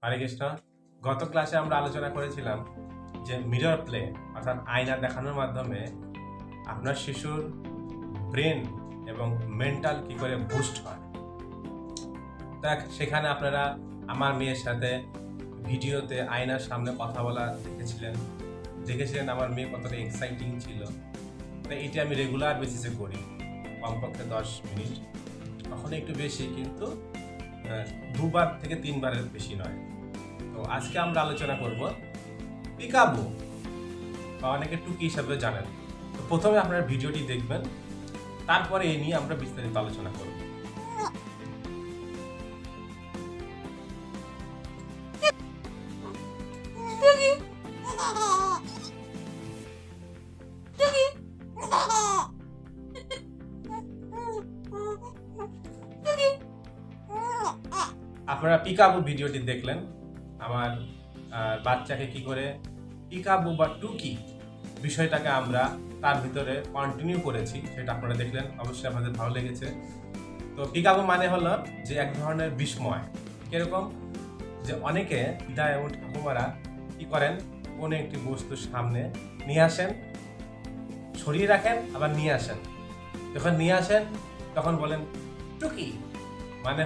হরে কৃষ্ণ। গত ক্লাসে আমরা আলোচনা করেছিলাম যে মিরর প্লে অর্থাৎ আয়না দেখানোর মাধ্যমে আপনার শিশুর ব্রেন এবং মেন্টাল কি করে বুস্ট হয়। দেখ, সেখানে আপনারা আমার মেয়ের সাথে ভিডিওতে আয়নার সামনে কথা বলা দেখেছিলেন আমার মেয়ে কতটা এক্সাইটিং ছিল। এটি আমি রেগুলার বেসিসে করি, কমপক্ষে 10 মিনিট, কখনো একটু বেশি, কিন্তু 2বার থেকে 3বারের বেশি নয়। তো আজকে আমরা আলোচনা করব পিকাবু, বা অনেকে টুকি হিসাবে জানেন। তো প্রথমে আপনারা ভিডিওটি দেখবেন, তারপরে এই নিয়ে আমরা বিস্তারিত আলোচনা করব। আপনারা পিকাবু ভিডিওটি দেখলেন, আমার বাচ্চাকে কি করে পিকাবু বা টুকি বিষয়টাকে আমরা তার ভিতরে কন্টিনিউ করেছি, সেটা আপনারা দেখলেন, অবশ্যই আপনাদের ভালো লেগেছে। তো পিকাবু মানে হলো যে এক ধরনের বিস্ময়। কিরকম? যে অনেকে দিদা এবং ঠাকুমারা কি করেন, কোনো একটি বস্তু সামনে নিয়ে আসেন, সরিয়ে রাখেন, আবার নিয়ে আসেন। যখন নিয়ে আসেন তখন বলেন টুকি, মানে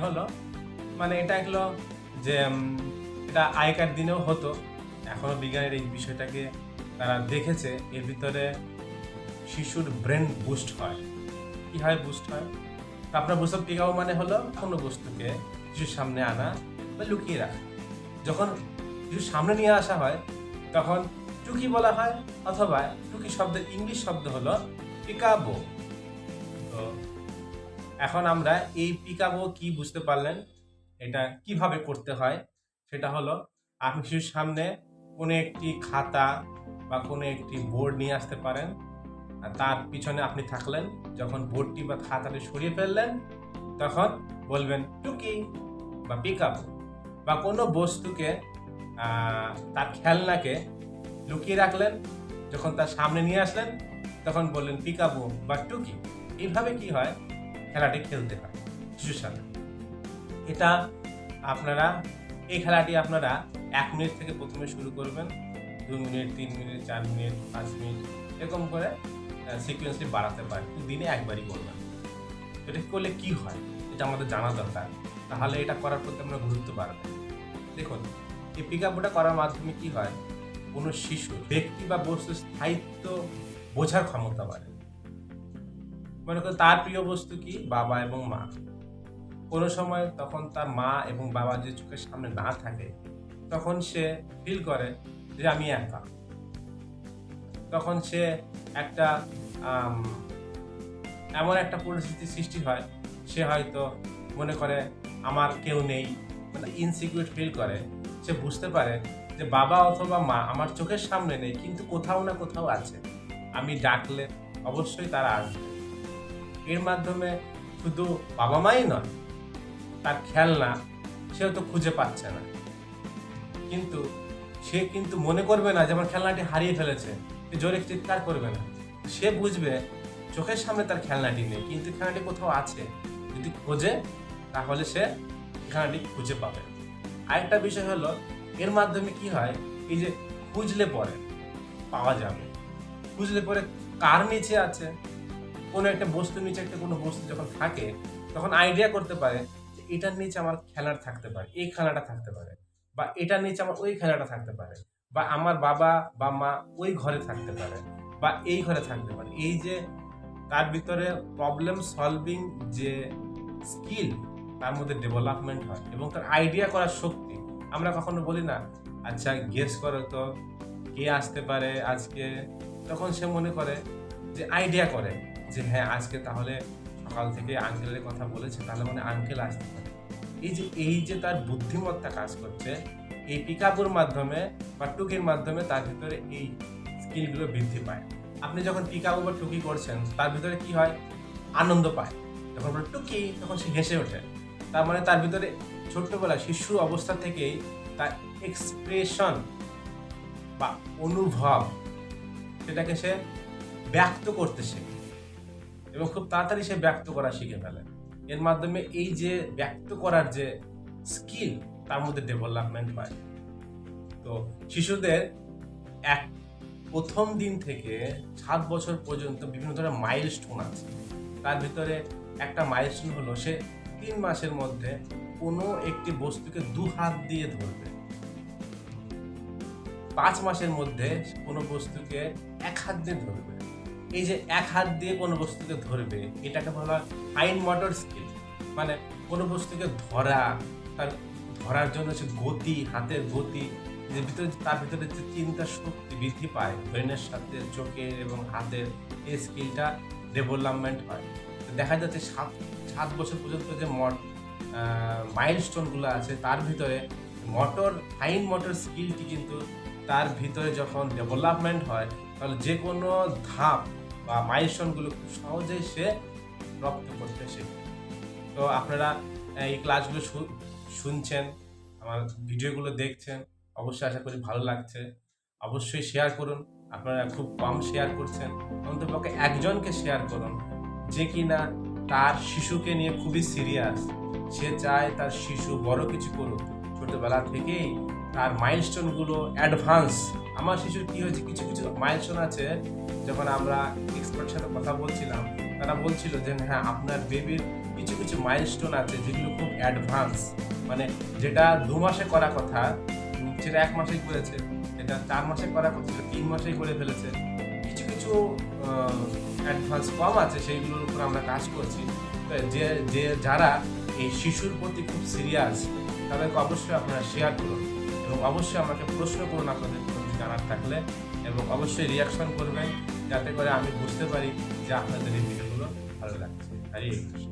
এটা হলো যে এটা আগেকার দিনেও হতো, এখনো বিজ্ঞানের এই বিষয়টাকে তারা দেখেছে। এর ভিতরে শিশুর ব্রেন বুস্ট হয়। কি হয়? বুস্ট হয়। তো আপনার বুঝতে পিকাবু মানে হলো কোনো বস্তুকে শিশুর সামনে আনা বা লুকিয়ে রাখা। যখন শিশুর সামনে নিয়ে আসা হয় তখন টুকি বলা হয়, অথবা টুকি শব্দের ইংলিশ শব্দ হলো পিকাবু। তো এখন আমরা এই পিকাবু কি বুঝতে পারলেন, এটা কিভাবে করতে হয়, সেটা হলো আপনি শিশুর সামনে কোনো একটি খাতা বা কোনো একটি বোর্ড নিয়ে আসতে পারেন, আর তার পিছনে আপনি থাকলেন। যখন বোর্ডটি বা খাতাটি সরিয়ে ফেললেন তখন বলবেন টুকি বা পিকাবু। বা কোনো বস্তুকে তার খেলনাকে লুকিয়ে রাখলেন, যখন তার সামনে নিয়ে আসলেন তখন বললেন পিকাবু বা টুকি। এইভাবে কি হয়, খেলাটি খেলতে হয় শিশুর সাথে। এটা আপনারা এই খেলাটি আপনারা 1 মিনিট থেকে প্রথমে শুরু করবেন, 2 মিনিট, 3 মিনিট, 4 মিনিট, 5 মিনিট, এরকম করে সিকোয়েন্সটি বাড়াতে পারেন। দিনে একবারই করবেন। এটা করলে কি হয় এটা আমাদের জানা দরকার, তাহলে এটা করার প্রতি আমরা গুরুত্ব বাড়বে। দেখুন, এই পিকআপটা করার মাধ্যমে কি হয়, কোনো শিশু ব্যক্তি বা বস্তুর স্থায়িত্ব বোঝার ক্ষমতা বাড়ে। মনে করেন তার প্রিয় বস্তু কি? বাবা এবং মা। কোনো সময় তখন তার মা এবং বাবা যে চোখের সামনে না থাকে, তখন সে ফিল করে যে আমি একা। তখন সে একটা এমন একটা পরিস্থিতি সৃষ্টি হয়, সে হয়তো মনে করে আমার কেউ নেই, মানে ইনসিকিউর ফিল করে। সে বুঝতে পারে যে বাবা অথবা মা আমার চোখের সামনে নেই, কিন্তু কোথাও না কোথাও আছে, আমি ডাকলে অবশ্যই তারা আসবে। এর মাধ্যমে শুধু বাবা মাই নয়, তার খেলনা সেও তো খুঁজে পাচ্ছে না, কিন্তু সে কিন্তু মনে করবে না যে আমার খেলনাটি হারিয়ে ফেলেছে, সে জোরে চিৎকার করবে না। সে বুঝবে চোখের সামনে তার খেলনাটি নেই, কিন্তু খেলনাটি কোথাও আছে, যদি খোঁজে তাহলে সে খেলনাটি খুঁজে পাবে। আরেকটা বিষয় হলো, এর মাধ্যমে কি হয়, এই যে খুঁজলে পরে পাওয়া যাবে, খুঁজলে পরে কার নিচে আছে, কোনো একটা বস্তুর নিচে একটা কোনো বস্তু যখন থাকে তখন আইডিয়া করতে পারে যে এটার নিচে আমার খেলনা থাকতে পারে, এই খেলনাটা থাকতে পারে, বা এটার নিচে আমার ওই খেলনাটা থাকতে পারে, বা আমার বাবা বা মা ওই ঘরে থাকতে পারে, বা এই ঘরে থাকতে পারে। এই যে তার ভিতরে প্রবলেম সলভিং যে স্কিল, তার মধ্যে ডেভেলপমেন্ট হয়, এবং তার আইডিয়া করার শক্তি। আমরা কখনো বলি না, আচ্ছা গেস করো তো কে আসতে পারে আজকে, তখন সে মনে করে যে আইডিয়া করে যে হ্যাঁ আজকে তাহলে সকাল থেকে আঙ্কেলের কথা বলেছে, তাহলে মানে আঙ্কেল আসতে পারে। এই যে তার বুদ্ধিমত্তা কাজ করছে, এই পিকাবুর মাধ্যমে বা টুকির মাধ্যমে তার ভিতরে এই স্কিলগুলো বৃদ্ধি পায়। আপনি যখন পিকাবু বা টুকি করছেন, তার ভিতরে কি হয়, আনন্দ পায়। যখন বলে টুকি তখন সে হেসে ওঠে। তার মানে তার ভিতরে ছোট্টবেলায় শিশু অবস্থা থেকেই তার এক্সপ্রেশন বা অনুভব, সেটাকে সে ব্যক্ত করতে শেখে, এবং খুব তাড়াতাড়ি সে ব্যক্ত করা শিখে ফেলে। এর মাধ্যমে এই যে ব্যক্ত করার যে স্কিল, তার মধ্যে ডেভেলপমেন্ট হয়। তো শিশুদের প্রথম দিন থেকে 7 বছর পর্যন্ত বিভিন্ন ধরনের মাইলস্টোন আছে। তার ভিতরে একটা মাইলস্টোন হলো সে 3 মাসের মধ্যে কোনো একটি বস্তুকে 2 হাত দিয়ে ধরবে। 5 মাসের মধ্যে কোনো বস্তুকে 1 হাত দিয়ে ধরবে। এই যে 1 হাত দিয়ে কোনো বস্তুকে ধরবে, এটাকে বলা হয় ফাইন মোটর স্কিল। মানে কোনো বস্তুকে তার ধরার জন্য সে গতি, হাতের গতি, তার ভিতরে যে চিন্তা শক্তি বৃদ্ধি পায়, ব্রেনের সাথে চোখের এবং হাতের এই স্কিলটা ডেভেলপমেন্ট হয়। দেখা যাচ্ছে 7 বছর পর্যন্ত যে মাইলস্টোনগুলো আছে তার ভিতরে ফাইন মোটর স্কিলটি কিন্তু তার ভিতরে যখন ডেভেলপমেন্ট হয়, তাহলে যে কোনো ধাপ বা মাইলস্টোনগুলো খুব সহজেই সে রপ্ত করতে শেখে। তো আপনারা এই ক্লাসগুলো শুনছেন, আমার ভিডিওগুলো দেখছেন, অবশ্যই আশা করি ভালো লাগছে। অবশ্যই শেয়ার করুন। আপনারা খুব কম শেয়ার করছেন, অন্ততপক্ষে একজনকে শেয়ার করুন যে কিনা তার শিশুকে নিয়ে খুবই সিরিয়াস। সে চায় তার শিশু বড় কিছু করুক, ছোটবেলা থেকেই তার মাইলস্টোনগুলো অ্যাডভান্স। আমার শিশুর কি হয়েছে, কিছু কিছু মাইলস্টোন আছে, যখন আমরা এক্সপার্টের সাথে কথা বলছিলাম তারা বলছিল যে হ্যাঁ আপনার বেবির কিছু কিছু মাইলস্টোন আছে যেগুলো খুব অ্যাডভান্স, মানে যেটা 2 মাসে করা কথা সেটা 1 মাসেই করেছে, এটা 4 মাসে করা কথা সেটা 3 মাসেই করে ফেলেছে। কিছু কিছু অ্যাডভান্স কম আছে, সেইগুলোর উপর আমরা কাজ করছি। যে যারা এই শিশুর প্রতি খুব সিরিয়াস তাদেরকে অবশ্যই আপনারা শেয়ার করুন এবং অবশ্যই আমাকে প্রশ্ন করুন আপনাদের কোনো জানার থাকলে, এবং অবশ্যই রিয়াকশন করবেন যাতে করে আমি বুঝতে পারি যে আপনাদের এই ভিডিওগুলো ভালো লাগছে। হরে কৃষ্ণ।